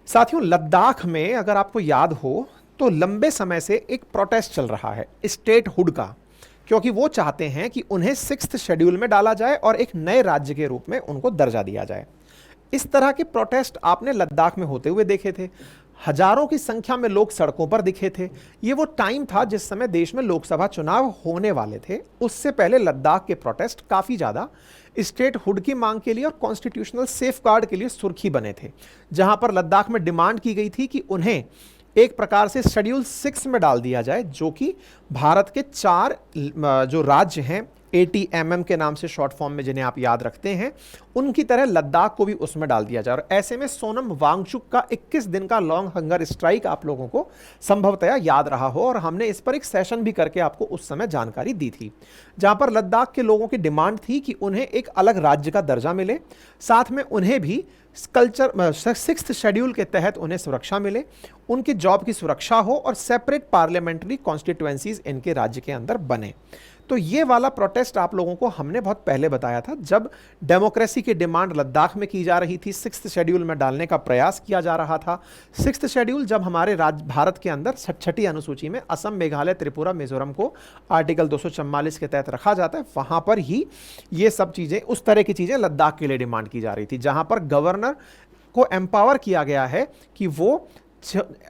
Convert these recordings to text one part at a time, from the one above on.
साथियों, लद्दाख में अगर आपको याद हो तो लंबे समय से एक प्रोटेस्ट चल रहा है स्टेट हुड का, क्योंकि वो चाहते हैं कि उन्हें 6th शेड्यूल में डाला जाए और एक नए राज्य के रूप में उनको दर्जा दिया जाए। इस तरह के प्रोटेस्ट आपने लद्दाख में होते हुए देखे थे। हजारों की संख्या में लोग सड़कों पर दिखे थे। ये वो टाइम था जिस समय देश में लोकसभा चुनाव होने वाले थे। उससे पहले लद्दाख के प्रोटेस्ट काफी ज्यादा स्टेट हुड की मांग के लिए और कॉन्स्टिट्यूशनल सेफगार्ड के लिए सुर्खी बने थे, जहां पर लद्दाख में डिमांड की गई थी कि उन्हें एक प्रकार से शेड्यूल 6 में डाल दिया जाए, जो कि भारत के 4 जो राज्य हैं ATMM के नाम से शॉर्ट फॉर्म में जिन्हें आप याद रखते हैं, उनकी तरह लद्दाख को भी उसमें डाल दिया जाए। और ऐसे में सोनम वांगचुक का 21 दिन का लॉन्ग हंगर स्ट्राइक आप लोगों को संभवतया याद रहा हो, और हमने इस पर एक सेशन भी करके आपको उस समय जानकारी दी थी, जहां पर लद्दाख के लोगों की डिमांड थी कि उन्हें एक अलग राज्य का दर्जा मिले, साथ में उन्हें भी कल्चर 6th शेड्यूल के तहत उन्हें सुरक्षा मिले, उनकी जॉब की सुरक्षा हो और सेपरेट पार्लियामेंट्री कॉन्स्टिट्यूएंसीज इनके राज्य के अंदर बने। तो ये वाला प्रोटेस्ट आप लोगों को हमने बहुत पहले बताया था, जब डेमोक्रेसी की डिमांड लद्दाख में की जा रही थी, 6th शेड्यूल में डालने का प्रयास किया जा रहा था। 6th शेड्यूल जब हमारे भारत के अंदर 6ठी अनुसूची में असम, मेघालय, त्रिपुरा, मिजोरम को आर्टिकल 244 के तहत रखा जाता है, वहां पर ही ये सब चीजें, उस तरह की चीजें लद्दाख के लिए डिमांड की जा रही थी, जहां पर गवर्नर को एम्पावर किया गया है कि वो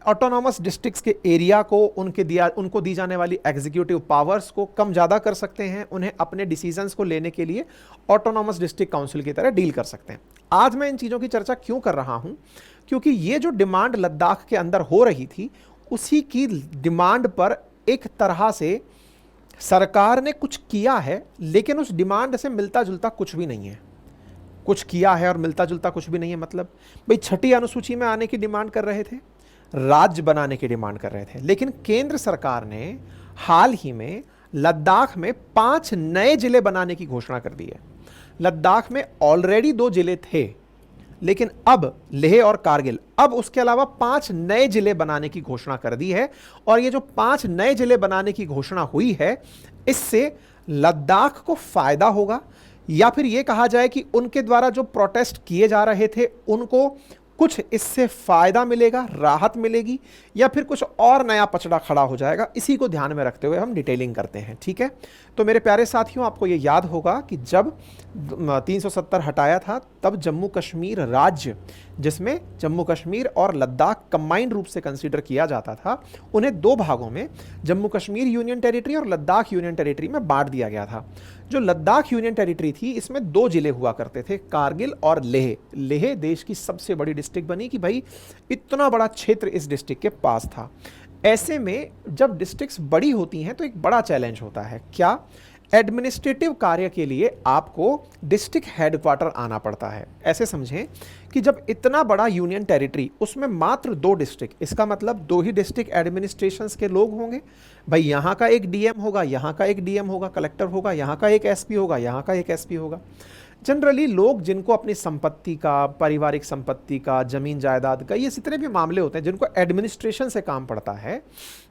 ऑटोनॉमस डिस्ट्रिक्ट्स के एरिया को उनको दी जाने वाली एग्जीक्यूटिव पावर्स को कम ज़्यादा कर सकते हैं, उन्हें अपने डिसीजंस को लेने के लिए ऑटोनॉमस डिस्ट्रिक्ट काउंसिल की तरह डील कर सकते हैं। आज मैं इन चीज़ों की चर्चा क्यों कर रहा हूं? क्योंकि ये जो डिमांड लद्दाख के अंदर हो रही थी, उसी की डिमांड पर एक तरह से सरकार ने कुछ किया है, लेकिन उस डिमांड से मिलता जुलता कुछ भी नहीं है। कुछ किया है और मिलता जुलता कुछ भी नहीं है, मतलब भाई 6ठी अनुसूची में आने की डिमांड कर रहे थे, राज्य बनाने की डिमांड कर रहे थे, लेकिन केंद्र सरकार ने हाल ही में लद्दाख में 5 नए जिले बनाने की घोषणा कर दी है। लद्दाख में ऑलरेडी 2 जिले थे, लेकिन अब लेह और कारगिल, अब उसके अलावा 5 नए जिले बनाने की घोषणा कर दी है। और ये जो 5 नए जिले बनाने की घोषणा हुई है, इससे लद्दाख को फायदा होगा, या फिर यह कहा जाए कि उनके द्वारा जो प्रोटेस्ट किए जा रहे थे उनको कुछ इससे फायदा मिलेगा, राहत मिलेगी, या फिर कुछ और नया पचड़ा खड़ा हो जाएगा। इसी को ध्यान में रखते हुए हम डिटेलिंग करते हैं, ठीक है। तो मेरे प्यारे साथियों, आपको यह याद होगा कि जब 370 हटाया था, तब जम्मू कश्मीर राज्य, जिसमें जम्मू कश्मीर और लद्दाख कंबाइंड रूप से कंसीडर किया जाता था, उन्हें 2 भागों में, जम्मू कश्मीर यूनियन टेरिटरी और लद्दाख यूनियन टेरिटरी में बांट दिया गया था। जो लद्दाख यूनियन टेरिटरी थी, इसमें 2 जिले हुआ करते थे, कारगिल और लेह। लेह देश की सबसे बड़ी डिस्ट्रिक्ट बनी कि भाई इतना बड़ा क्षेत्र इस डिस्ट्रिक्ट के पास था। ऐसे में जब डिस्ट्रिक्ट्स बड़ी होती हैं तो एक बड़ा चैलेंज होता है, क्या? एडमिनिस्ट्रेटिव कार्य के लिए आपको डिस्ट्रिक्ट हेडक्वार्टर आना पड़ता है। ऐसे समझें कि जब इतना बड़ा यूनियन टेरिटरी, उसमें मात्र 2 डिस्ट्रिक्ट, इसका मतलब 2 ही डिस्ट्रिक्ट एडमिनिस्ट्रेशंस के लोग होंगे। भाई यहाँ का एक डीएम होगा, यहाँ का एक डीएम होगा, कलेक्टर होगा, यहाँ का एक एसपी होगा, यहाँ का एक एसपी होगा। जनरली लोग जिनको अपनी संपत्ति का, पारिवारिक संपत्ति का, जमीन जायदाद का, ये जितने भी मामले होते हैं जिनको एडमिनिस्ट्रेशन से काम पड़ता है,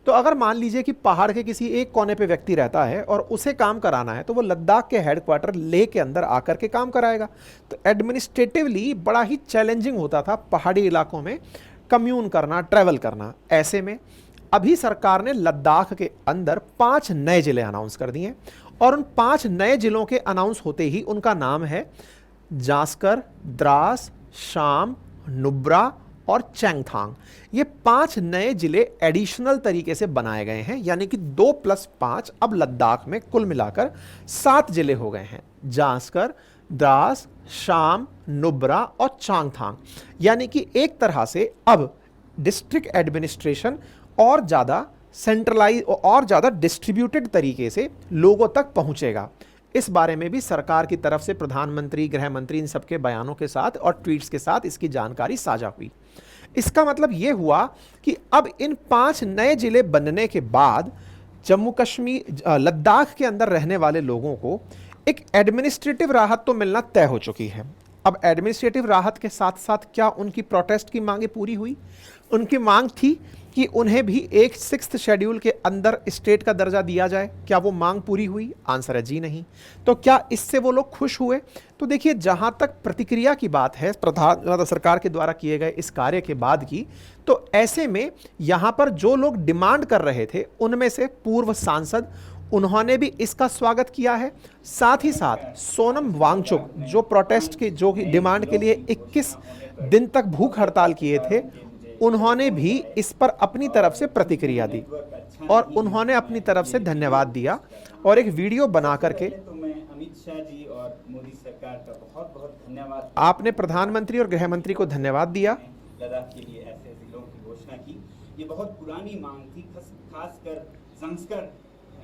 तो अगर मान लीजिए कि पहाड़ के किसी एक कोने पे व्यक्ति रहता है और उसे काम कराना है, तो वो लद्दाख के हेडक्वार्टर लेह के अंदर आकर के काम कराएगा। तो एडमिनिस्ट्रेटिवली बड़ा ही चैलेंजिंग होता था पहाड़ी इलाकों में कम्यून करना, ट्रैवल करना। ऐसे में अभी सरकार ने लद्दाख के अंदर 5 नए जिले अनाउंस कर दिए, और उन 5 नए जिलों के अनाउंस होते ही उनका नाम है जास्कर, द्रास, शाम, नुब्रा और चैंगथांग। ये 5 नए जिले एडिशनल तरीके से बनाए गए हैं, यानी कि 2 + 5, अब लद्दाख में कुल मिलाकर 7 जिले हो गए हैं। जास्कर, द्रास, शाम, नुब्रा और चांगथांग। यानी कि एक तरह से अब डिस्ट्रिक्ट एडमिनिस्ट्रेशन और ज़्यादा सेंट्रलाइज और ज़्यादा डिस्ट्रीब्यूटेड तरीके से लोगों तक पहुंचेगा। इस बारे में भी सरकार की तरफ से प्रधानमंत्री, गृह मंत्री, इन सबके बयानों के साथ और ट्वीट्स के साथ इसकी जानकारी साझा हुई। इसका मतलब यह हुआ कि अब इन 5 नए जिले बनने के बाद जम्मू कश्मीर, लद्दाख के अंदर रहने वाले लोगों को एक एडमिनिस्ट्रेटिव राहत तो मिलना तय हो चुकी है। अब एडमिनिस्ट्रेटिव राहत के साथ साथ क्या उनकी प्रोटेस्ट की मांगे पूरी हुई? उनकी मांग थी कि उन्हें भी एक 6th शेड्यूल के अंदर स्टेट का दर्जा दिया जाए। क्या वो मांग पूरी हुई? आंसर है जी नहीं। तो क्या इससे वो लोग खुश हुए? तो देखिए, जहां तक प्रतिक्रिया की बात है प्रधान सरकार के द्वारा किए गए इस कार्य के बाद की, तो ऐसे में यहां पर जो लोग डिमांड कर रहे थे उनमें से पूर्व सांसद, उन्होंने भी इसका स्वागत किया है। साथ ही साथ सोनम वांगचुक, जो प्रोटेस्ट की जो डिमांड के लिए 21 दिन तक भूख हड़ताल किए थे, उन्होंने भी इस पर अपनी तरफ से प्रतिक्रिया दी और उन्होंने अपनी तरफ से धन्यवाद दिया और एक वीडियो बना करके। तो मैं अमित शाह जी और मोदी सरकार का बहुत बहुत धन्यवाद। आपने प्रधानमंत्री और गृह मंत्री को धन्यवाद दिया। लद्दाख के लिए ऐसे जिलों की घोषणा की, ये बहुत पुरानी मांग थी, खासकर ज़ंस्कर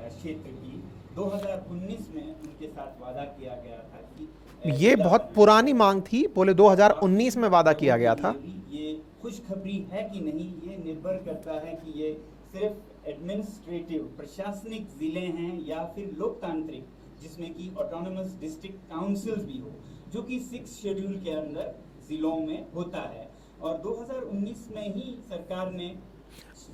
क्षेत्र की। 2019 में उनके साथ वादा किया गया था कि ये बहुत पुरानी मांग थी, बोले 2019 में वादा किया गया था। ये खुशखबरी है कि नहीं, ये निर्भर करता है कि ये सिर्फ एडमिनिस्ट्रेटिव प्रशासनिक जिले हैं या फिर लोकतांत्रिक, जिसमें कि ऑटोनोमस डिस्ट्रिक्ट काउंसिल्स भी हो, जो कि 6 शेड्यूल के अंदर जिलों में होता है। और 2019 में ही सरकार ने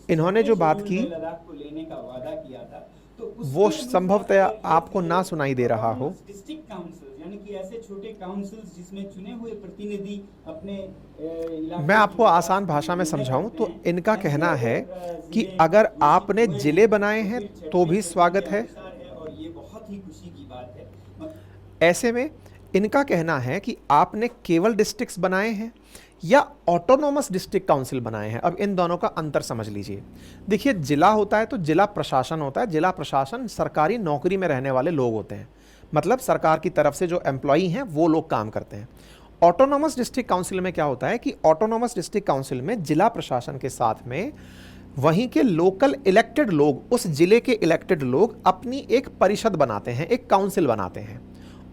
इन्होंने जो बात की लद्दाख को लेने का वादा किया था, तो वो संभवतः आपको ना सुनाई दे रहा हो। डिस्ट्रिक्ट काउंसिल यानी कि ऐसे छोटे काउंसिल्स जिसमें चुने हुए प्रतिनिधि अपने मैं आपको आसान भाषा में समझाऊं तो इनका कहना है कि अगर आपने जिले बनाए हैं तो भी स्वागत है, और ये बहुत ही खुशी की बात है। ऐसे में इनका कहना है कि आपने केवल डिस्ट्रिक्ट्स बनाए हैं या ऑटोनोमस डिस्ट्रिक्ट काउंसिल बनाए हैं। अब इन दोनों का अंतर समझ लीजिए। देखिए, जिला होता है तो जिला प्रशासन होता है। जिला प्रशासन सरकारी नौकरी में रहने वाले लोग होते हैं, मतलब सरकार की तरफ से जो एम्प्लॉई हैं वो लोग काम करते हैं। ऑटोनोमस डिस्ट्रिक्ट काउंसिल में क्या होता है कि ऑटोनोमस डिस्ट्रिक्ट काउंसिल में जिला प्रशासन के साथ में वहीं के लोकल इलेक्टेड लोग, उस जिले के इलेक्टेड लोग अपनी एक परिषद बनाते हैं, एक काउंसिल बनाते हैं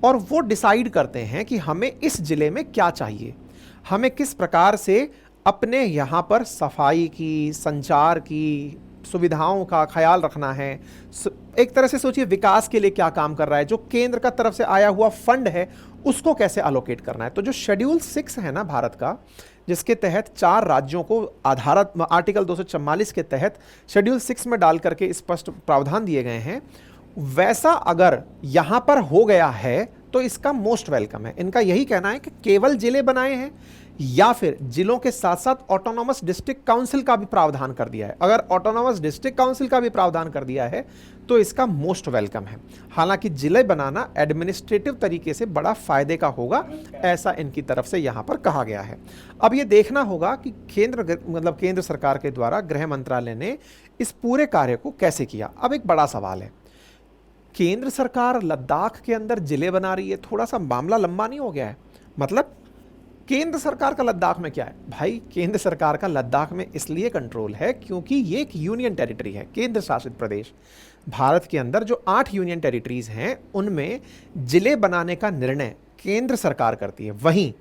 और वो डिसाइड करते हैं कि हमें इस जिले में क्या चाहिए, हमें किस प्रकार से अपने यहाँ पर सफाई की, संचार की सुविधाओं का ख्याल रखना है। एक तरह से सोचिए विकास के लिए क्या काम कर रहा है, जो केंद्र का तरफ से आया हुआ फंड है उसको कैसे अलोकेट करना है। तो जो शेड्यूल 6 है ना भारत का, जिसके तहत 4 राज्यों को आधारत आर्टिकल 244 के तहत शेड्यूल 6 में डाल करके स्पष्ट प्रावधान दिए गए हैं, वैसा अगर यहाँ पर हो गया है तो इसका मोस्ट वेलकम है। इनका यही कहना है कि केवल जिले बनाए हैं या फिर जिलों के साथ साथ ऑटोनोमस डिस्ट्रिक्ट काउंसिल का भी प्रावधान कर दिया है। अगर ऑटोनोमस डिस्ट्रिक्ट काउंसिल का भी प्रावधान कर दिया है तो इसका मोस्ट वेलकम है। हालांकि जिले बनाना एडमिनिस्ट्रेटिव तरीके से बड़ा फायदे का होगा, ऐसा इनकी तरफ से यहां पर कहा गया है। अब ये देखना होगा कि केंद्र सरकार के द्वारा गृह मंत्रालय ने इस पूरे कार्य को कैसे किया। अब एक बड़ा सवाल है, केंद्र सरकार लद्दाख के अंदर जिले बना रही है, थोड़ा सा मामला लंबा नहीं हो गया है? मतलब केंद्र सरकार का लद्दाख में क्या है भाई? केंद्र सरकार का लद्दाख में इसलिए कंट्रोल है क्योंकि ये एक यूनियन टेरिटरी है, केंद्र शासित प्रदेश। भारत के अंदर जो 8 यूनियन टेरिटरीज हैं उनमें जिले बनाने का निर्णय केंद्र सरकार करती है। वहीं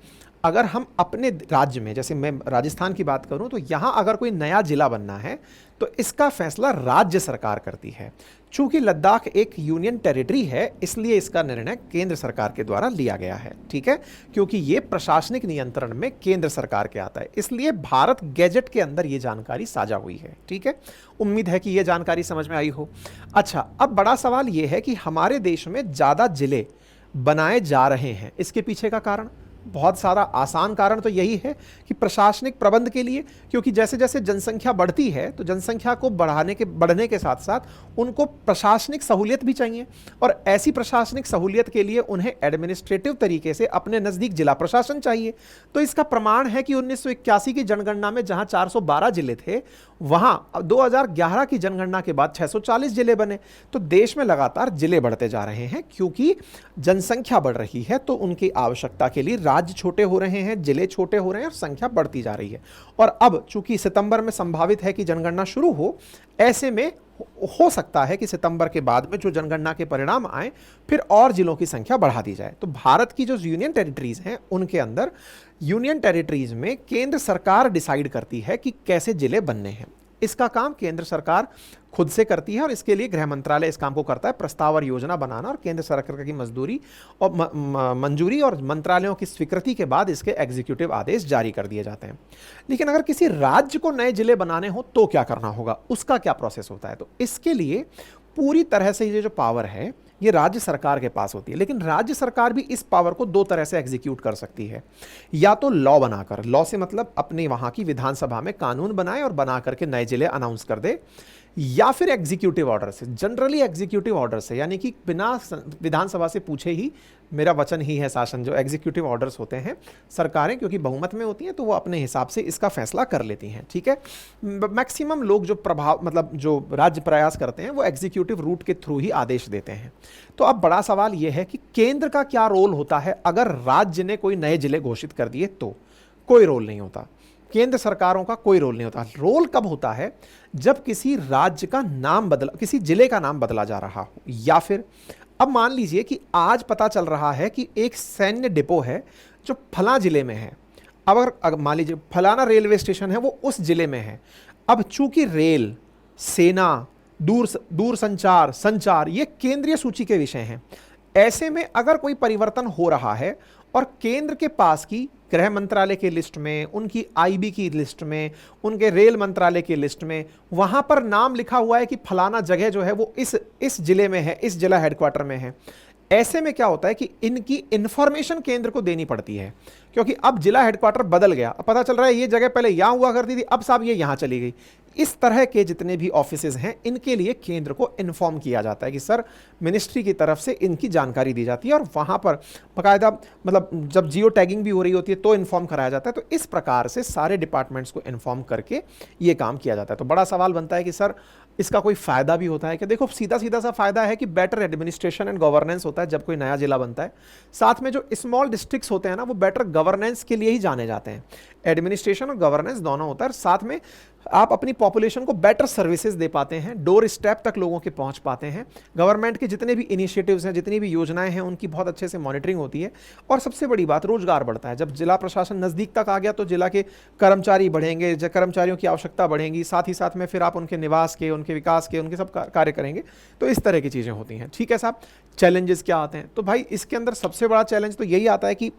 अगर हम अपने राज्य में, जैसे मैं राजस्थान की बात करूं, तो यहां अगर कोई नया जिला बनना है तो इसका फैसला राज्य सरकार करती है। चूंकि लद्दाख एक यूनियन टेरिटरी है इसलिए इसका निर्णय केंद्र सरकार के द्वारा लिया गया है, ठीक है, क्योंकि ये प्रशासनिक नियंत्रण में केंद्र सरकार के आता है। इसलिए भारत गैजेट के अंदर ये जानकारी साझा हुई है, ठीक है। उम्मीद है कि ये जानकारी समझ में आई हो। अच्छा, अब बड़ा सवाल ये है कि हमारे देश में ज़्यादा जिले बनाए जा रहे हैं, इसके पीछे का कारण बहुत सारा आसान कारण तो यही है कि प्रशासनिक प्रबंध के लिए, क्योंकि जैसे जैसे जनसंख्या बढ़ती है तो जनसंख्या को बढ़ने के साथ साथ उनको प्रशासनिक सहूलियत भी चाहिए और ऐसी प्रशासनिक सहूलियत के लिए उन्हें एडमिनिस्ट्रेटिव तरीके से अपने नज़दीक जिला प्रशासन चाहिए। तो इसका प्रमाण है कि 1981 की जनगणना में जहां 412 जिले थे, वहां 2011 की जनगणना के बाद 640 जिले बने। तो देश में लगातार जिले बढ़ते जा रहे हैं क्योंकि जनसंख्या बढ़ रही है, तो उनकी आवश्यकता के लिए राज्य छोटे हो रहे हैं, जिले छोटे हो रहे हैं और संख्या बढ़ती जा रही है। और अब चूंकि सितंबर में संभावित है कि जनगणना शुरू हो, ऐसे में हो सकता है कि सितंबर के बाद में जो जनगणना के परिणाम आए फिर और जिलों की संख्या बढ़ा दी जाए। तो भारत की जो यूनियन टेरिटरीज हैं उनके अंदर यूनियन टेरिटरीज में केंद्र सरकार डिसाइड करती है कि कैसे जिले बनने हैं। इसका काम केंद्र सरकार खुद से करती है और इसके लिए गृह मंत्रालय इस काम को करता है, प्रस्ताव और योजना बनाना और केंद्र सरकार की मजदूरी और मंजूरी और मंत्रालयों की स्वीकृति के बाद इसके एग्जीक्यूटिव आदेश जारी कर दिए जाते हैं। लेकिन अगर किसी राज्य को नए जिले बनाने हो तो क्या करना होगा, उसका क्या प्रोसेस होता है? तो इसके लिए पूरी तरह से ये जो पावर है ये राज्य सरकार के पास होती है, लेकिन राज्य सरकार भी इस पावर को दो तरह से एग्जीक्यूट कर सकती है। या तो लॉ बनाकर, लॉ से मतलब अपने वहां की विधानसभा में कानून बनाए और बना करके नए जिले अनाउंस कर दे, या फिर एग्जीक्यूटिव ऑर्डर से, जनरली एग्जीक्यूटिव ऑर्डर से, यानी कि बिना विधानसभा से पूछे ही मेरा वचन ही है शासन, जो एग्जीक्यूटिव ऑर्डर्स होते हैं, सरकारें क्योंकि बहुमत में होती हैं तो वो अपने हिसाब से इसका फैसला कर लेती हैं। ठीक है, मैक्सिमम लोग जो प्रभाव मतलब जो राज्य प्रयास करते हैं वो एग्जीक्यूटिव रूट के थ्रू ही आदेश देते हैं। तो अब बड़ा सवाल ये है कि केंद्र का क्या रोल होता है अगर राज्य ने कोई नए जिले घोषित कर दिए? तो कोई रोल नहीं होता, केंद्र सरकारों का कोई रोल नहीं होता। रोल कब होता है? जब किसी राज्य का नाम बदला, किसी जिले का नाम बदला जा रहा हो, या फिर अब मान लीजिए कि आज पता चल रहा है कि एक सैन्य डिपो है जो फला जिले में है। अब अगर मान लीजिए फलाना रेलवे स्टेशन है वो उस जिले में है। अब चूंकि रेल, सेना, दूर संचार ये केंद्रीय सूची के विषय हैं। ऐसे में अगर कोई परिवर्तन हो रहा है और केंद्र के पास की गृह मंत्रालय की लिस्ट में, उनकी आईबी की लिस्ट में, उनके रेल मंत्रालय की लिस्ट में वहां पर नाम लिखा हुआ है कि फलाना जगह जो है वो इस जिले में है, इस जिला हेडक्वार्टर में है, ऐसे में क्या होता है कि इनकी इंफॉर्मेशन केंद्र को देनी पड़ती है, क्योंकि अब जिला हेडक्वार्टर बदल गया, अब पता चल रहा है ये जगह पहले यहां हुआ करती थी, अब साहब ये यहां चली गई। इस तरह के जितने भी ऑफिसेज हैं इनके लिए केंद्र को इन्फॉर्म किया जाता है कि सर मिनिस्ट्री की तरफ से इनकी जानकारी दी जाती है, और वहां पर बाकायदा मतलब जब जियो टैगिंग भी हो रही होती है तो इन्फॉर्म कराया जाता है। तो इस प्रकार से सारे डिपार्टमेंट्स को इन्फॉर्म करके ये काम किया जाता है। तो बड़ा सवाल बनता है कि सर इसका कोई फायदा भी होता है कि? देखो सीधा सीधा सा फायदा है कि बेटर एडमिनिस्ट्रेशन एंड गवर्नेंस होता है जब कोई नया जिला बनता है। साथ में जो स्मॉल डिस्ट्रिक्ट्स होते हैं ना वो बेटर गवर्नेंस के लिए ही जाने जाते हैं, एडमिनिस्ट्रेशन और गवर्नेंस दोनों होता है। साथ में आप अपनी पॉपुलेशन को बेटर सर्विसेज दे पाते हैं, डोर स्टेप तक लोगों के पहुंच पाते हैं, गवर्नमेंट के जितने भी इनिशिएटिव्स हैं, जितनी भी योजनाएं हैं उनकी बहुत अच्छे से मॉनिटरिंग होती है। और सबसे बड़ी बात रोजगार बढ़ता है। जब जिला प्रशासन नज़दीक तक आ गया तो जिला के कर्मचारी बढ़ेंगे, कर्मचारियों की आवश्यकता बढ़ेगी, साथ ही साथ में फिर आप उनके निवास के, उनके विकास के, उनके सब कार्य करेंगे। तो इस तरह की चीज़ें होती हैं। ठीक है साहब, चैलेंजेस क्या आते हैं? तो भाई इसके अंदर सबसे बड़ा चैलेंज तो यही आता है कि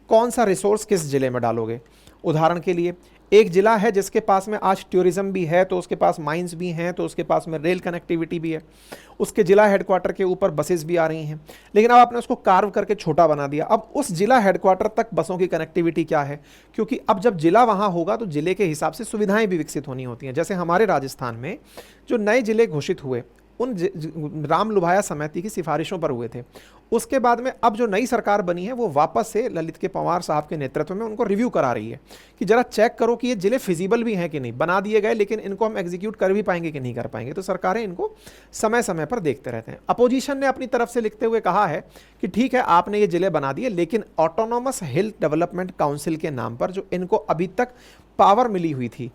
कौन सा रिसोर्स किस जिले में डालोगे। उदाहरण के लिए एक जिला है जिसके पास में आज टूरिज्म भी है, तो उसके पास माइंस भी हैं, तो उसके पास में रेल कनेक्टिविटी भी है, उसके जिला हेडक्वार्टर के ऊपर बसेस भी आ रही हैं, लेकिन अब आपने उसको कार्व करके छोटा बना दिया। अब उस जिला हेडक्वार्टर तक बसों की कनेक्टिविटी क्या है? क्योंकि अब जब जिला वहाँ होगा तो जिले के हिसाब से सुविधाएं भी विकसित होनी होती हैं। जैसे हमारे राजस्थान में जो नए जिले घोषित हुए उन राम लुभाया समिति की सिफारिशों पर हुए थे। उसके बाद में अब जो नई सरकार बनी है वो वापस से ललित के पंवार साहब के नेतृत्व में उनको रिव्यू करा रही है कि जरा चेक करो कि ये जिले फिजिबल भी हैं कि नहीं। बना दिए गए लेकिन इनको हम एग्जीक्यूट कर भी पाएंगे कि नहीं कर पाएंगे। तो सरकारें इनको समय समय पर देखते रहते हैं। अपोजिशन ने अपनी तरफ से लिखते हुए कहा है कि ठीक है आपने ये जिले बना दिए, लेकिन ऑटोनॉमस हिल डेवलपमेंट काउंसिल के नाम पर जो इनको अभी तक पावर मिली हुई थी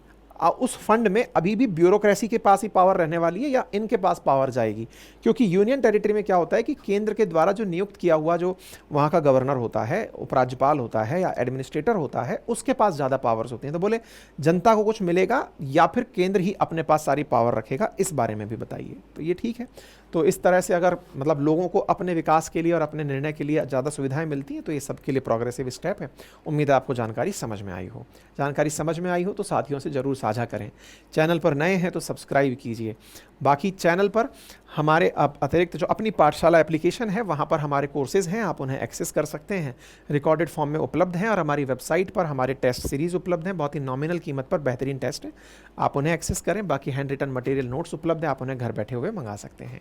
उस फंड में अभी भी ब्यूरोक्रेसी के पास ही पावर रहने वाली है या इनके पास पावर जाएगी? क्योंकि यूनियन टेरिटरी में क्या होता है कि केंद्र के द्वारा जो नियुक्त किया हुआ जो वहाँ का गवर्नर होता है, उपराज्यपाल होता है या एडमिनिस्ट्रेटर होता है, उसके पास ज़्यादा पावर्स होती हैं। तो बोले जनता को कुछ मिलेगा या फिर केंद्र ही अपने पास सारी पावर रखेगा, इस बारे में भी बताइए। तो ये ठीक है। तो इस तरह से अगर मतलब लोगों को अपने विकास के लिए और अपने निर्णय के लिए ज़्यादा सुविधाएं मिलती हैं तो ये सबके लिए प्रोग्रेसिव स्टेप है। उम्मीद है आपको जानकारी समझ में आई हो। जानकारी समझ में आई हो तो साथियों से ज़रूर साझा करें। चैनल पर नए हैं तो सब्सक्राइब कीजिए। बाकी चैनल पर हमारे अतिरिक्त जो अपनी पाठशाला एप्लीकेशन है वहाँ पर हमारे कोर्सेज़ हैं, आप उन्हें एक्सेस कर सकते हैं, रिकॉर्डेड फॉर्म में उपलब्ध हैं। और हमारी वेबसाइट पर हमारे टेस्ट सीरीज़ उपलब्ध हैं, बहुत ही नॉमिनल कीमत पर बेहतरीन टेस्ट है, आप उन्हें एक्सेस करें। बाकी हैंड रिटन मटेरियल नोट्स उपलब्ध हैं, आप उन्हें घर बैठे हुए मंगा सकते हैं।